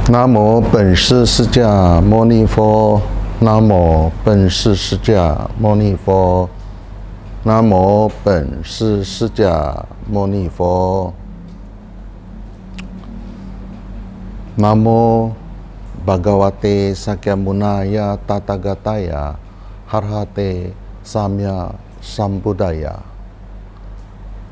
南无本师释迦牟尼佛，南无本师释迦牟尼佛，南无本师释迦牟尼佛，南无Bhagavate Sakyamunaya Tatagataya Harhate Samya Sambuddhaya.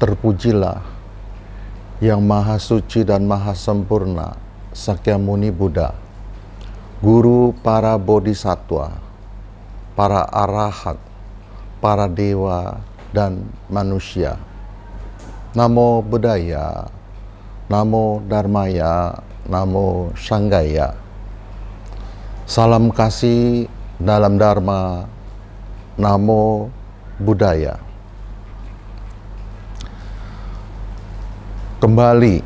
Terpujilah yang maha suci dan maha sempurna, Sakyamuni Buddha, guru para bodhisattva, para arahat, para dewa dan manusia. Namo Buddhaya, Namo Dharmaya, Namo Sanghaya. Salam kasih dalam Dharma, Namo Buddhaya. Kembali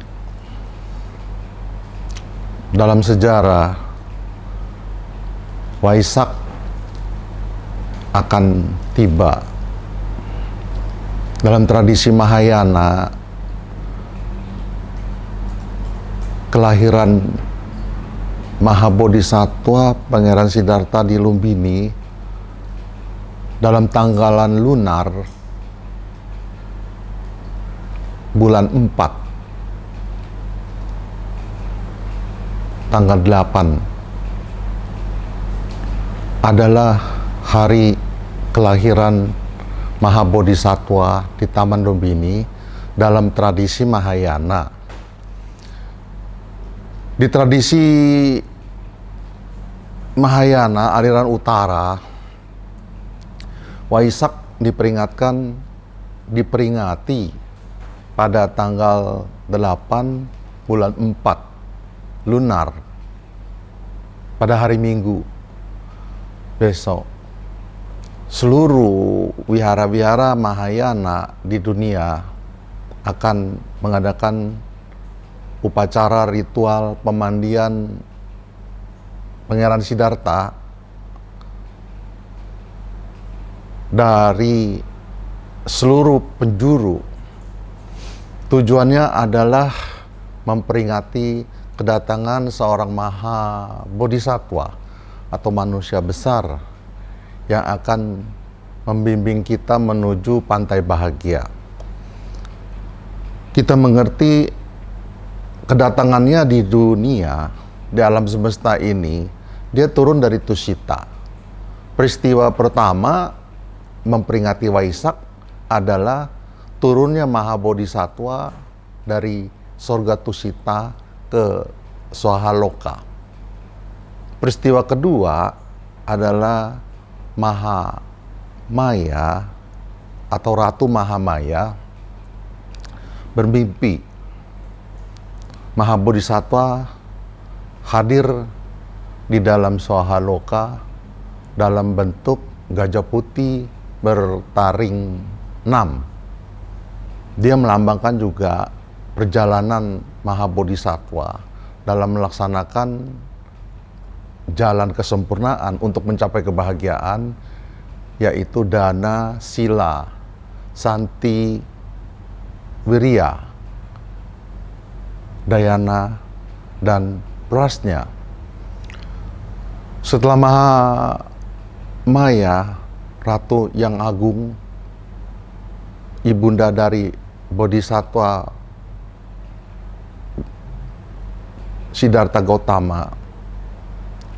dalam sejarah, Waisak akan tiba. Dalam tradisi Mahayana, kelahiran Mahabodhisattva Pangeran Siddhartha di Lumbini dalam tanggalan lunar bulan 4, tanggal 8 adalah hari kelahiran Mahabodhisattva di Taman Lumbini dalam tradisi Mahayana. Di tradisi Mahayana aliran utara, Waisak diperingati pada tanggal 8 bulan 4 lunar, pada hari Minggu besok. Seluruh wihara-wihara Mahayana di dunia akan mengadakan upacara ritual pemandian Pangeran Siddhartha dari seluruh penjuru. Tujuannya adalah memperingati kedatangan seorang Maha Bodhisattva atau manusia besar yang akan membimbing kita menuju pantai bahagia. Kita mengerti kedatangannya di dunia, di alam semesta ini, dia turun dari Tusita. Peristiwa pertama memperingati Waisak adalah turunnya Mahabodhisattva dari surga Tusita ke Swahaloka. Peristiwa kedua adalah Mahamaya atau Ratu Mahamaya bermimpi. Mahabodhisattva hadir di dalam Swahaloka dalam bentuk gajah putih bertaring 6. Dia melambangkan juga perjalanan Mahabodhisattva dalam melaksanakan jalan kesempurnaan untuk mencapai kebahagiaan, yaitu dana, sila, santi, wirya, dayana, dan prasnya. Setelah Mahamaya, Ratu yang agung, ibunda dari Bodhisattva Siddhartha Gautama,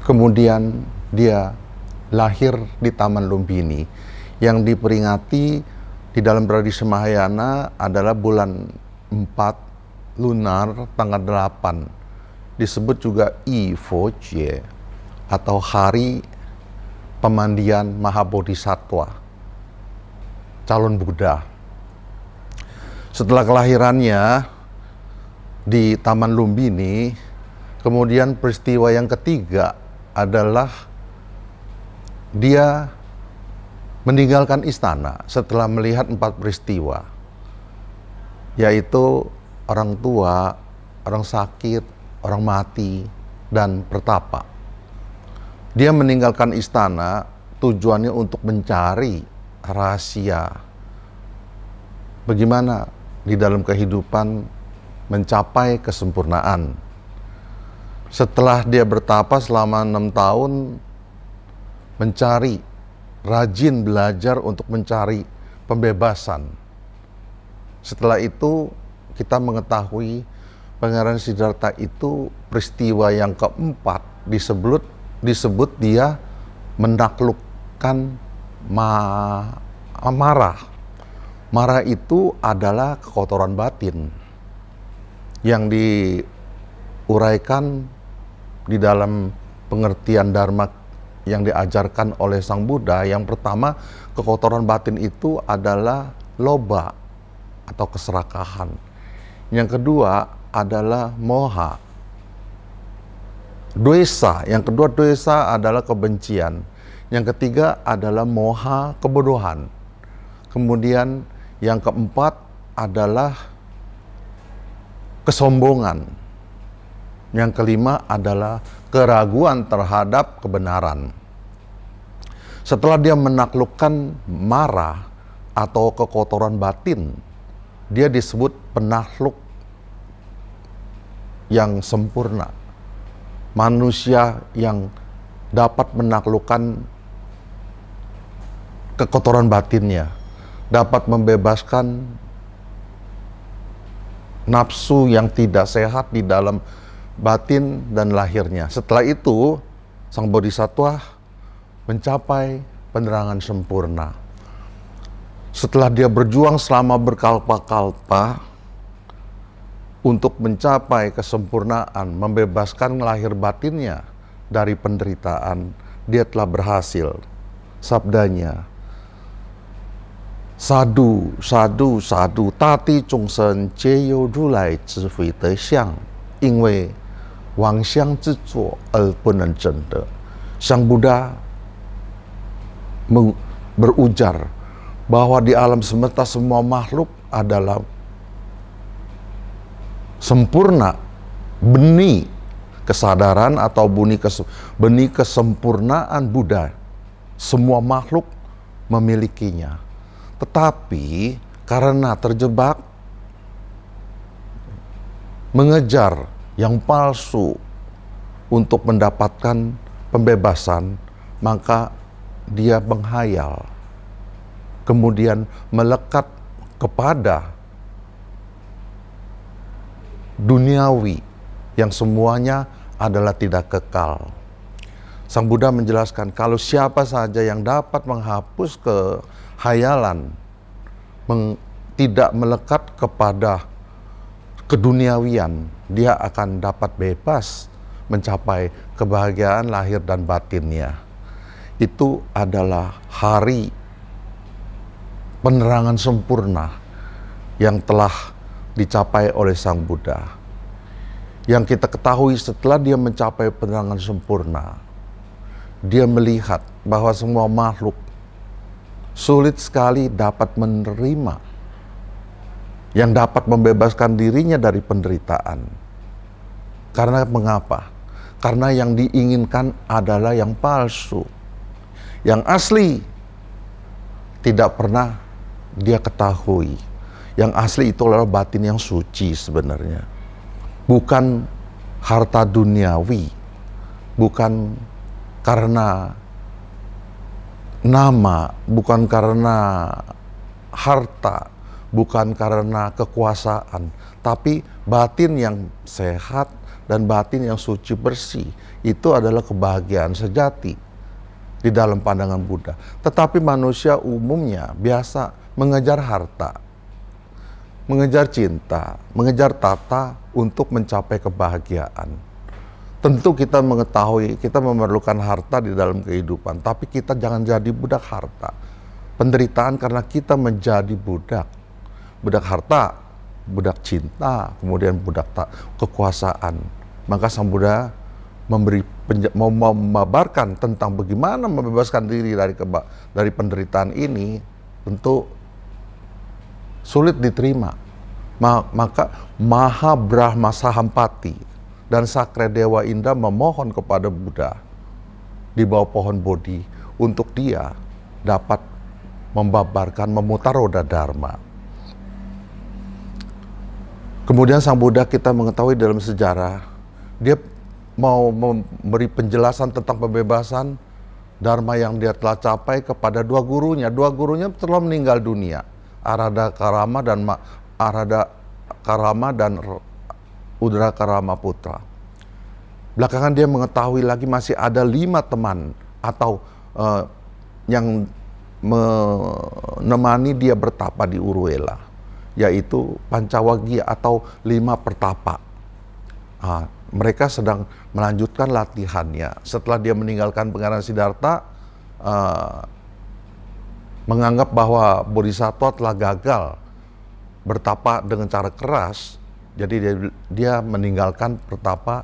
kemudian dia lahir di Taman Lumbini yang diperingati di dalam tradisi Mahayana adalah bulan 4 lunar tanggal 8. Disebut juga Ifoje atau hari pemandian Mahabodhisattva, calon Buddha. Setelah kelahirannya di Taman Lumbini, kemudian peristiwa yang ketiga adalah dia meninggalkan istana setelah melihat 4 peristiwa, yaitu orang tua, orang sakit, orang mati, dan pertapa. Dia meninggalkan istana tujuannya untuk mencari rahasia bagaimana di dalam kehidupan mencapai kesempurnaan. Setelah dia bertapa selama 6 tahun, rajin belajar untuk mencari pembebasan. Setelah itu kita mengetahui Pangeran Siddhartha itu peristiwa yang keempat disebut dia menaklukkan Mara. Mara itu adalah kekotoran batin yang diuraikan di dalam pengertian Dharma yang diajarkan oleh Sang Buddha. Yang pertama, kekotoran batin itu adalah loba atau keserakahan. Yang kedua adalah moha, dosa. Yang kedua, dosa adalah kebencian. Yang ketiga adalah moha, kebodohan. Kemudian yang keempat adalah kesombongan. Yang kelima adalah keraguan terhadap kebenaran. Setelah dia menaklukkan Mara atau kekotoran batin, dia disebut penakluk yang sempurna. Manusia yang dapat menaklukkan kekotoran batinnya, dapat membebaskan nafsu yang tidak sehat di dalam batin dan lahirnya. Setelah itu, Sang Bodhisattva mencapai penerangan sempurna. Setelah dia berjuang selama berkalpa-kalpa untuk mencapai kesempurnaan, membebaskan lahir batinnya dari penderitaan, dia telah berhasil. Sabdanya, Sadu, sadu, sadu, tati zhongsen jie you rulai zhihui de xiang, 因为妄想之作而不能证得. Sang Buddha berujar bahwa di alam semesta semua makhluk adalah sempurna, benih kesadaran atau benih kesempurnaan Buddha. Semua makhluk memilikinya. Tetapi karena terjebak mengejar yang palsu untuk mendapatkan pembebasan, maka dia menghayal, kemudian melekat kepada duniawi yang semuanya adalah tidak kekal. Sang Buddha menjelaskan kalau siapa saja yang dapat menghapus kehayalan, tidak melekat kepada keduniawian, dia akan dapat bebas mencapai kebahagiaan lahir dan batinnya. Itu adalah hari penerangan sempurna yang telah dicapai oleh Sang Buddha. Yang kita ketahui setelah dia mencapai penerangan sempurna, dia melihat bahwa semua makhluk sulit sekali dapat menerima, yang dapat membebaskan dirinya dari penderitaan. Karena mengapa? Karena yang diinginkan adalah yang palsu. Yang asli tidak pernah dia ketahui. Yang asli itu adalah batin yang suci sebenarnya. Bukan harta duniawi, bukan karena nama, bukan karena harta, bukan karena kekuasaan, tapi batin yang sehat dan batin yang suci bersih. Itu adalah kebahagiaan sejati di dalam pandangan Buddha. Tetapi manusia umumnya biasa mengejar harta, mengejar cinta, mengejar tata untuk mencapai kebahagiaan. Tentu kita mengetahui kita memerlukan harta di dalam kehidupan, tapi kita jangan jadi budak harta. Penderitaan karena kita menjadi budak harta, budak cinta, kemudian budak kekuasaan. Maka Sang Buddha memabarkan tentang bagaimana membebaskan diri dari penderitaan ini, tentu sulit diterima. Maka Maha Brahma Sahampati dan Sakra Dewa Indra memohon kepada Buddha di bawah pohon Bodhi untuk dia dapat membabarkan, memutar roda Dharma. Kemudian Sang Buddha, kita mengetahui dalam sejarah, dia mau memberi penjelasan tentang pembebasan Dharma yang dia telah capai kepada dua gurunya. Dua gurunya telah meninggal dunia, Arada Karama dan Udara Karama Putra. Belakangan dia mengetahui lagi masih ada 5 teman atau yang menemani dia bertapa di Uruvela, yaitu Pancawagya atau 5 pertapa. Mereka sedang melanjutkan latihannya. Setelah dia meninggalkan Pangeran Siddhartha, menganggap bahwa Bodhisattva telah gagal bertapa dengan cara keras, jadi dia meninggalkan pertapa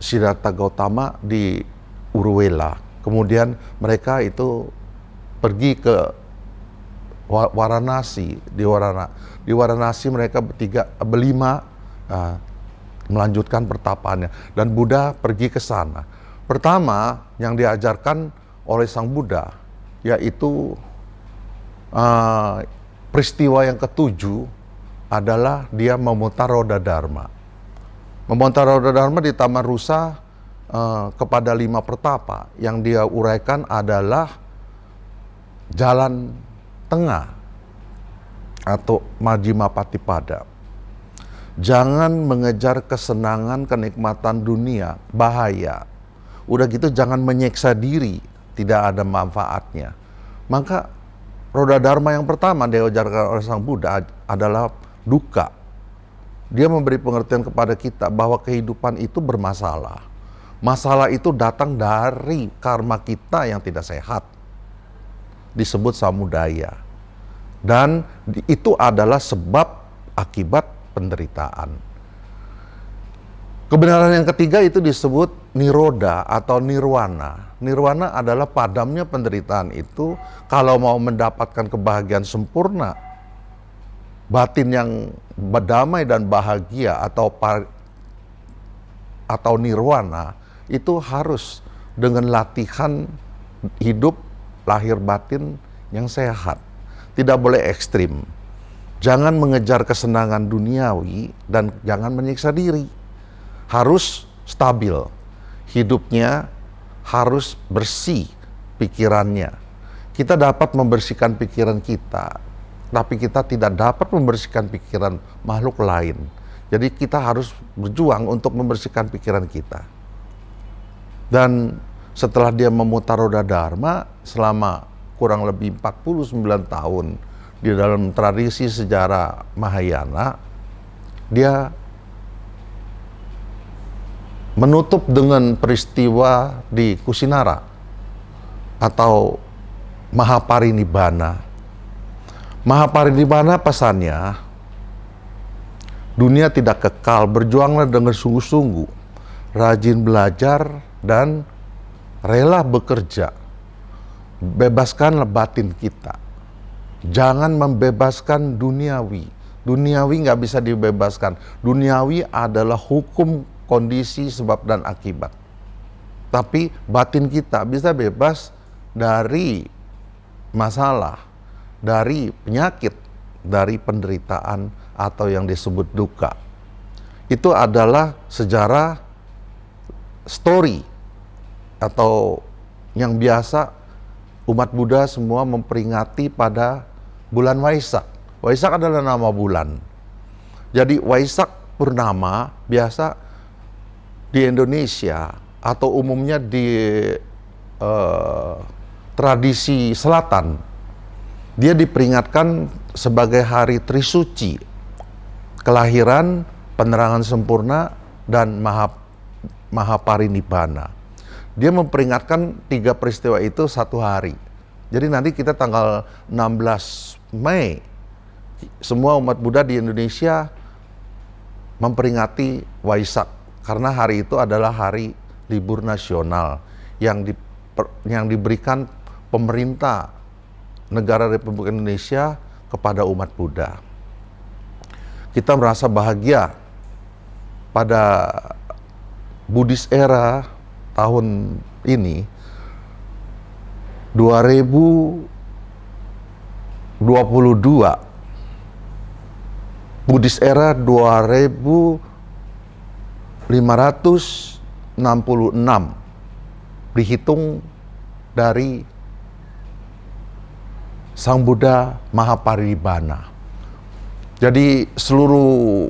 Siddhartha Gautama di Uruvela. Kemudian mereka itu pergi ke Varanasi. Di Varanasi mereka berlima melanjutkan pertapaannya, dan Buddha pergi ke sana. Pertama yang diajarkan oleh Sang Buddha yaitu peristiwa yang ketujuh adalah dia memutar roda Dharma. Memutar roda Dharma di Taman Rusa kepada 5 pertapa. Yang dia uraikan adalah jalan tengah atau Majjhima Patipada. Jangan mengejar kesenangan, kenikmatan dunia, bahaya. Udah gitu jangan menyiksa diri, tidak ada manfaatnya. Maka roda Dharma yang pertama diajarkan oleh Sang Buddha adalah dukkha. Dia memberi pengertian kepada kita bahwa kehidupan itu bermasalah. Masalah itu datang dari karma kita yang tidak sehat, disebut samudaya. Dan itu adalah sebab akibat penderitaan. Kebenaran yang ketiga itu disebut niroda atau nirwana. Nirwana adalah padamnya penderitaan itu. Kalau mau mendapatkan kebahagiaan sempurna, batin yang berdamai dan bahagia atau nirwana, itu harus dengan latihan hidup lahir batin yang sehat. Tidak boleh ekstrim. Jangan mengejar kesenangan duniawi dan jangan menyiksa diri. Harus stabil. Hidupnya harus bersih pikirannya. Kita dapat membersihkan pikiran kita, tapi kita tidak dapat membersihkan pikiran makhluk lain. Jadi kita harus berjuang untuk membersihkan pikiran kita. Dan setelah dia memutar roda Dharma selama kurang lebih 49 tahun, di dalam tradisi sejarah Mahayana, dia menutup dengan peristiwa di Kusinara atau Mahaparinibbana. Mahaparinibbana pesannya, dunia tidak kekal, berjuanglah dengan sungguh-sungguh, rajin belajar dan rela bekerja. Bebaskanlah batin kita. Jangan membebaskan duniawi. Duniawi nggak bisa dibebaskan. Duniawi adalah hukum, kondisi, sebab dan akibat. Tapi batin kita bisa bebas dari masalah, dari penyakit, dari penderitaan atau yang disebut dukkha. Itu adalah sejarah story atau yang biasa umat Buddha semua memperingati pada bulan Waisak. Waisak adalah nama bulan. Jadi Waisak Purnama biasa di Indonesia atau umumnya di tradisi selatan, dia diperingatkan sebagai hari Trisuci, kelahiran, penerangan sempurna, dan Mahaparinibbana. Dia memperingatkan 3 peristiwa itu satu hari. Jadi nanti kita tanggal 16 Mei, semua umat Buddha di Indonesia memperingati Waisak. Karena hari itu adalah hari libur nasional yang diberikan pemerintah negara Republik Indonesia kepada umat Buddha. Kita merasa bahagia pada Buddhist era tahun ini 2022, Buddhist era 2022 dihitung dari Sang Buddha Mahaparinibbana. Jadi seluruh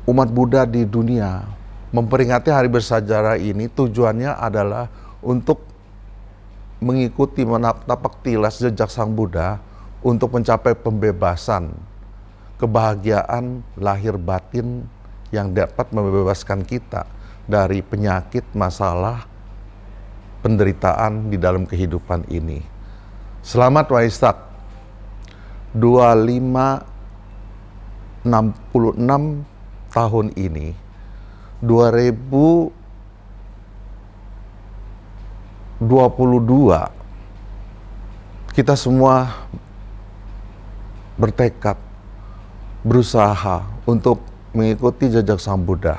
umat Buddha di dunia memperingati hari bersejarah ini tujuannya adalah untuk mengikuti menapak tilas jejak Sang Buddha untuk mencapai pembebasan, kebahagiaan lahir batin yang dapat membebaskan kita dari penyakit, masalah, penderitaan di dalam kehidupan ini. Selamat Waisak 2566 tahun ini, 2022, kita semua bertekad, berusaha untuk mengikuti jejak Sang Buddha.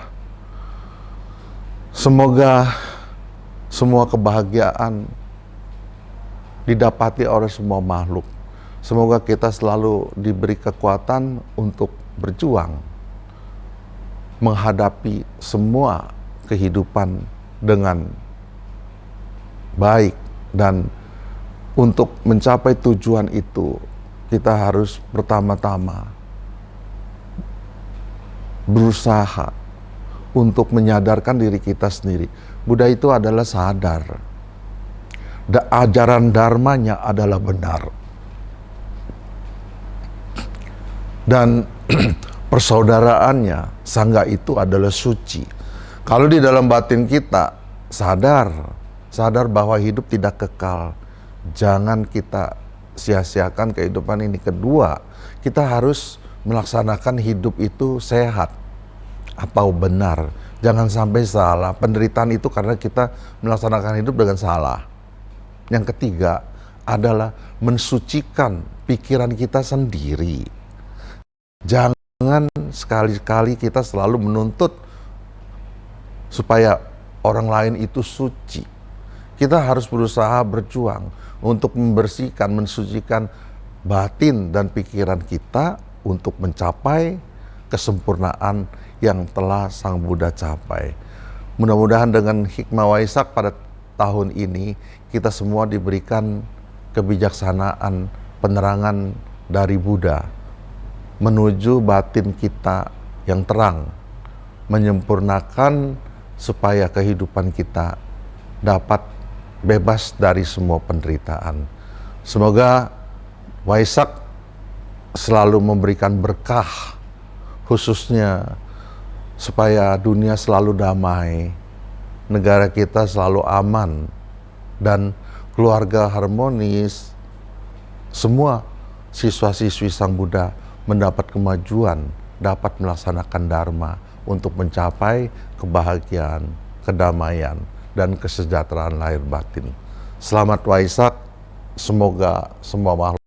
Semoga semua kebahagiaan didapati oleh semua makhluk. Semoga kita selalu diberi kekuatan untuk berjuang menghadapi semua kehidupan dengan baik, dan untuk mencapai tujuan itu kita harus pertama-tama berusaha untuk menyadarkan diri kita sendiri. Buddha itu adalah sadar. Ajaran dharmanya adalah benar. Dan persaudaraannya, sangga itu adalah suci. Kalau di dalam batin kita sadar bahwa hidup tidak kekal, jangan kita sia-siakan kehidupan ini. Kedua, kita harus melaksanakan hidup itu sehat atau benar. Jangan sampai salah. Penderitaan itu karena kita melaksanakan hidup dengan salah. Yang ketiga adalah mensucikan pikiran kita sendiri. Jangan sekali-kali kita selalu menuntut supaya orang lain itu suci. Kita harus berusaha berjuang untuk membersihkan, mensucikan batin dan pikiran kita untuk mencapai kesempurnaan yang telah Sang Buddha capai. Mudah-mudahan dengan hikmah Waisak pada tahun ini kita semua diberikan kebijaksanaan, penerangan dari Buddha menuju batin kita yang terang, menyempurnakan supaya kehidupan kita dapat bebas dari semua penderitaan. Semoga Waisak selalu memberikan berkah, khususnya supaya dunia selalu damai, negara kita selalu aman, dan keluarga harmonis. Semua siswa-siswi Sang Buddha mendapat kemajuan, dapat melaksanakan dharma untuk mencapai kebahagiaan, kedamaian, dan kesejahteraan lahir batin. Selamat Waisak, semoga semua makhluk